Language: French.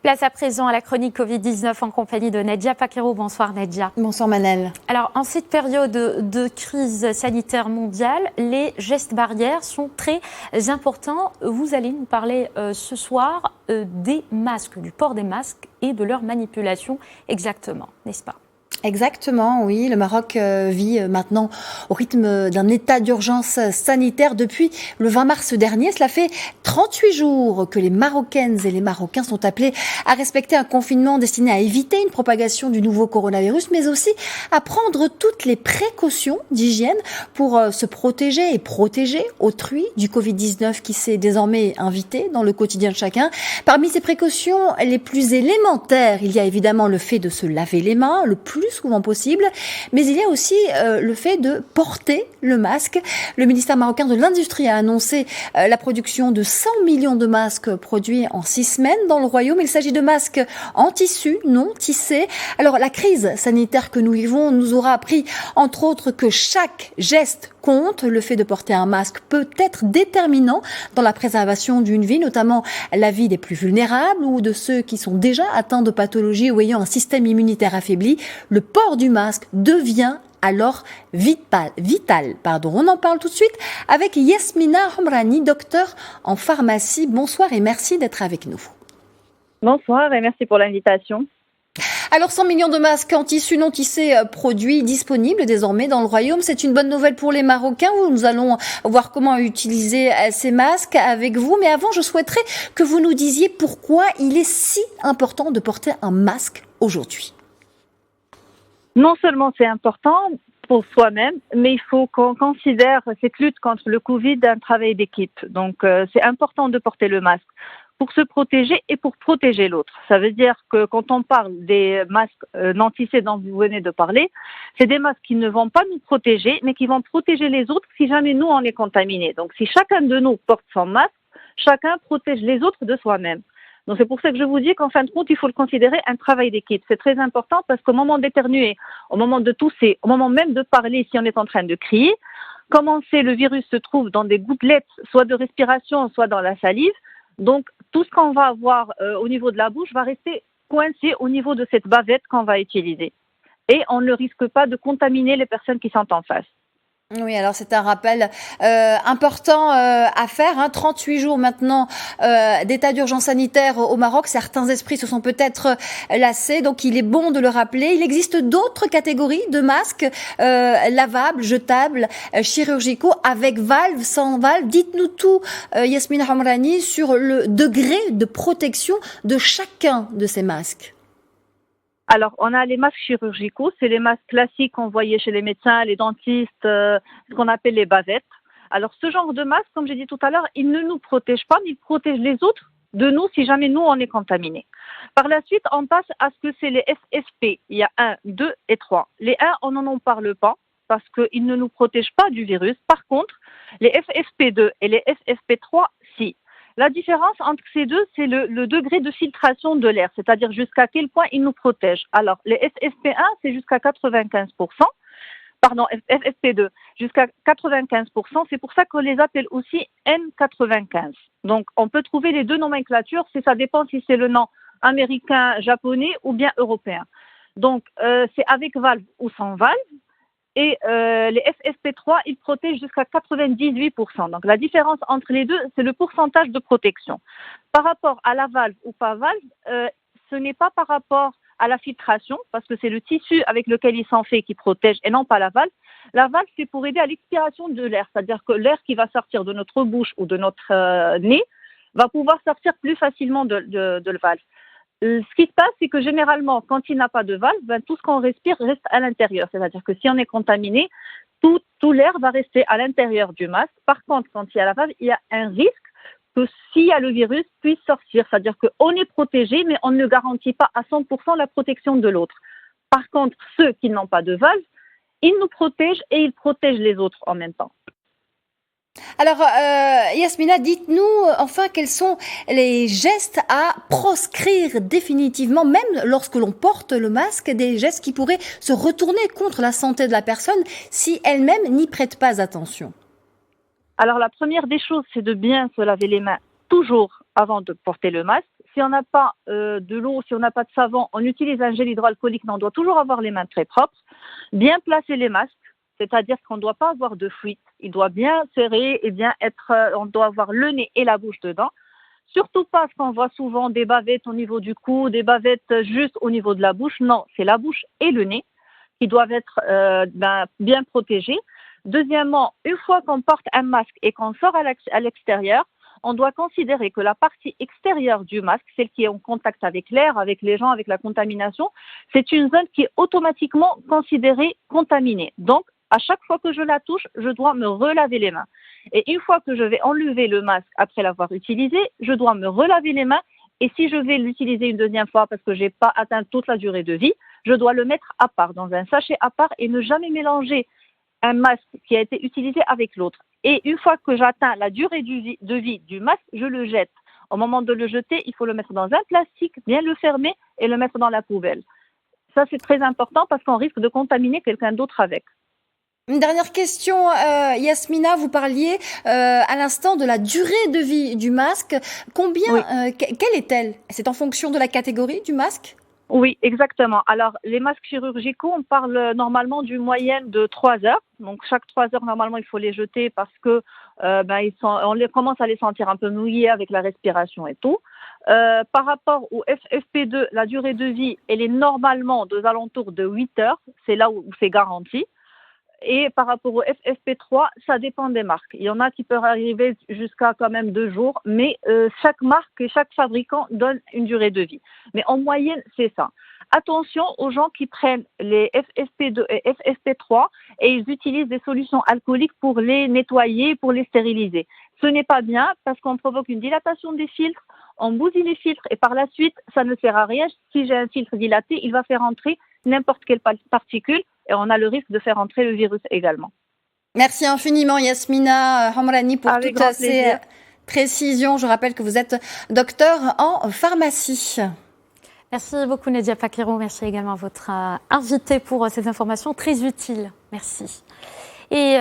Place à présent à la chronique Covid-19 en compagnie de Nadia Paquero. Bonsoir Nadia. Bonsoir Manel. Alors en cette période de crise sanitaire mondiale, les gestes barrières sont très importants. Vous allez nous parler ce soir des masques, du port des masques et de leur manipulation exactement, n'est-ce pas ? Exactement, oui. Le Maroc vit maintenant au rythme d'un état d'urgence sanitaire depuis le 20 mars dernier. Cela fait 38 jours que les Marocaines et les Marocains sont appelés à respecter un confinement destiné à éviter une propagation du nouveau coronavirus, mais aussi à prendre toutes les précautions d'hygiène pour se protéger et protéger autrui du Covid-19 qui s'est désormais invité dans le quotidien de chacun. Parmi ces précautions les plus élémentaires, il y a évidemment le fait de se laver les mains le plus souvent possible, mais il y a aussi le fait de porter le masque. Le ministère marocain de l'Industrie a annoncé la production de 100 millions de masques produits en 6 semaines dans le royaume. Il s'agit de masques en tissu, non tissés. Alors la crise sanitaire que nous vivons nous aura appris entre autres que chaque geste compte. Le fait de porter un masque peut être déterminant dans la préservation d'une vie, notamment la vie des plus vulnérables ou de ceux qui sont déjà atteints de pathologies ou ayant un système immunitaire affaibli. Le port du masque devient alors vital. On en parle tout de suite avec Yasmina Hamrani, docteur en pharmacie. Bonsoir et merci d'être avec nous. Bonsoir et merci pour l'invitation. Alors 100 millions de masques en tissu non tissé produits disponibles désormais dans le royaume. C'est une bonne nouvelle pour les Marocains. Nous allons voir comment utiliser ces masques avec vous. Mais avant, je souhaiterais que vous nous disiez pourquoi il est si important de porter un masque aujourd'hui. Non seulement c'est important pour soi-même, mais il faut qu'on considère cette lutte contre le Covid un travail d'équipe. Donc c'est important de porter le masque pour se protéger et pour protéger l'autre. Ça veut dire que quand on parle des masques non tissés dont vous venez de parler, c'est des masques qui ne vont pas nous protéger, mais qui vont protéger les autres si jamais nous on est contaminés. Donc si chacun de nous porte son masque, chacun protège les autres de soi-même. Donc c'est pour ça que je vous dis qu'en fin de compte, il faut le considérer un travail d'équipe. C'est très important parce qu'au moment d'éternuer, au moment de tousser, au moment même de parler, si on est en train de crier, comme on sait, le virus se trouve dans des gouttelettes, soit de respiration, soit dans la salive. Donc tout ce qu'on va avoir au niveau de la bouche va rester coincé au niveau de cette bavette qu'on va utiliser. Et on ne risque pas de contaminer les personnes qui sont en face. Oui, alors c'est un rappel important à faire. 38 jours maintenant d'état d'urgence sanitaire au Maroc. Certains esprits se sont peut-être lassés, donc il est bon de le rappeler. Il existe d'autres catégories de masques lavables, jetables, chirurgicaux, avec valve, sans valve. Dites-nous tout, Yasmina Hamrani, sur le degré de protection de chacun de ces masques. Alors, on a les masques chirurgicaux, c'est les masques classiques qu'on voyait chez les médecins, les dentistes, ce qu'on appelle les bavettes. Alors, ce genre de masque, comme j'ai dit tout à l'heure, il ne nous protège pas, mais il protège les autres de nous si jamais nous, on est contaminés. Par la suite, on passe à ce que c'est les FFP. Il y a 1, 2 et 3. Les 1, on n'en parle pas parce qu'ils ne nous protègent pas du virus. Par contre, les FFP2 et les FFP3, si. La différence entre ces deux, c'est le degré de filtration de l'air, c'est-à-dire jusqu'à quel point ils nous protègent. Alors, les FFP1, c'est jusqu'à 95%, pardon, FFP2, jusqu'à 95%, c'est pour ça qu'on les appelle aussi N95. Donc, on peut trouver les deux nomenclatures, ça dépend si c'est le nom américain, japonais ou bien européen. Donc, c'est avec valve ou sans valve. Et les FFP3, ils protègent jusqu'à 98%. Donc la différence entre les deux, c'est le pourcentage de protection. Par rapport à la valve ou pas valve, ce n'est pas par rapport à la filtration, parce que c'est le tissu avec lequel ils sont faits qui protège et non pas la valve. La valve, c'est pour aider à l'expiration de l'air, c'est-à-dire que l'air qui va sortir de notre bouche ou de notre nez va pouvoir sortir plus facilement de la valve. Ce qui se passe, c'est que généralement, quand il n'a pas de valve, tout ce qu'on respire reste à l'intérieur. C'est-à-dire que si on est contaminé, tout l'air va rester à l'intérieur du masque. Par contre, quand il y a la valve, il y a un risque que s'il y a le virus, puisse sortir. C'est-à-dire qu'on est protégé, mais on ne garantit pas à 100% la protection de l'autre. Par contre, ceux qui n'ont pas de valve, ils nous protègent et ils protègent les autres en même temps. Alors, Yasmina, dites-nous enfin quels sont les gestes à proscrire définitivement, même lorsque l'on porte le masque, des gestes qui pourraient se retourner contre la santé de la personne si elle-même n'y prête pas attention. Alors, la première des choses, c'est de bien se laver les mains toujours avant de porter le masque. si on n'a pas de l'eau, si on n'a pas de savon, on utilise un gel hydroalcoolique, mais on doit toujours avoir les mains très propres. Bien placer les masques, c'est-à-dire qu'on ne doit pas avoir de fuite. Il doit bien serrer et bien être, on doit avoir le nez et la bouche dedans. Surtout pas ce qu'on voit souvent des bavettes au niveau du cou, des bavettes juste au niveau de la bouche. Non, c'est la bouche et le nez qui doivent être bien protégés. Deuxièmement, une fois qu'on porte un masque et qu'on sort à l'extérieur, on doit considérer que la partie extérieure du masque, celle qui est en contact avec l'air, avec les gens, avec la contamination, c'est une zone qui est automatiquement considérée contaminée. Donc, à chaque fois que je la touche, je dois me relaver les mains. Et une fois que je vais enlever le masque après l'avoir utilisé, je dois me relaver les mains. Et si je vais l'utiliser une deuxième fois parce que je n'ai pas atteint toute la durée de vie, je dois le mettre à part, dans un sachet à part et ne jamais mélanger un masque qui a été utilisé avec l'autre. Et une fois que j'atteins la durée de vie du masque, je le jette. Au moment de le jeter, il faut le mettre dans un plastique, bien le fermer et le mettre dans la poubelle. Ça, c'est très important parce qu'on risque de contaminer quelqu'un d'autre avec. Une dernière question, Yasmina, vous parliez à l'instant de la durée de vie du masque. Combien, Oui. Quelle est-elle? C'est en fonction de la catégorie du masque? Oui, exactement. Alors, les masques chirurgicaux, on parle normalement d'une moyenne de 3 heures. Donc, chaque 3 heures, normalement, il faut les jeter parce que on commence à les sentir un peu mouillés avec la respiration et tout. Par rapport au FFP2, la durée de vie, elle est normalement aux alentours de 8 heures. C'est là où c'est garanti. Et par rapport au FFP3, ça dépend des marques. Il y en a qui peuvent arriver jusqu'à quand même 2 jours, mais chaque marque et chaque fabricant donne une durée de vie. Mais en moyenne, c'est ça. Attention aux gens qui prennent les FFP2 et FFP3 et ils utilisent des solutions alcooliques pour les nettoyer, pour les stériliser. Ce n'est pas bien parce qu'on provoque une dilatation des filtres, on bousille les filtres et par la suite, ça ne sert à rien. Si j'ai un filtre dilaté, il va faire entrer n'importe quelle particule et on a le risque de faire entrer le virus également. Merci infiniment Yasmina Hamrani pour toutes ces précisions. Je rappelle que vous êtes docteur en pharmacie. Merci beaucoup Nadia Fakirou. Merci également à votre invité pour ces informations très utiles. Merci. Et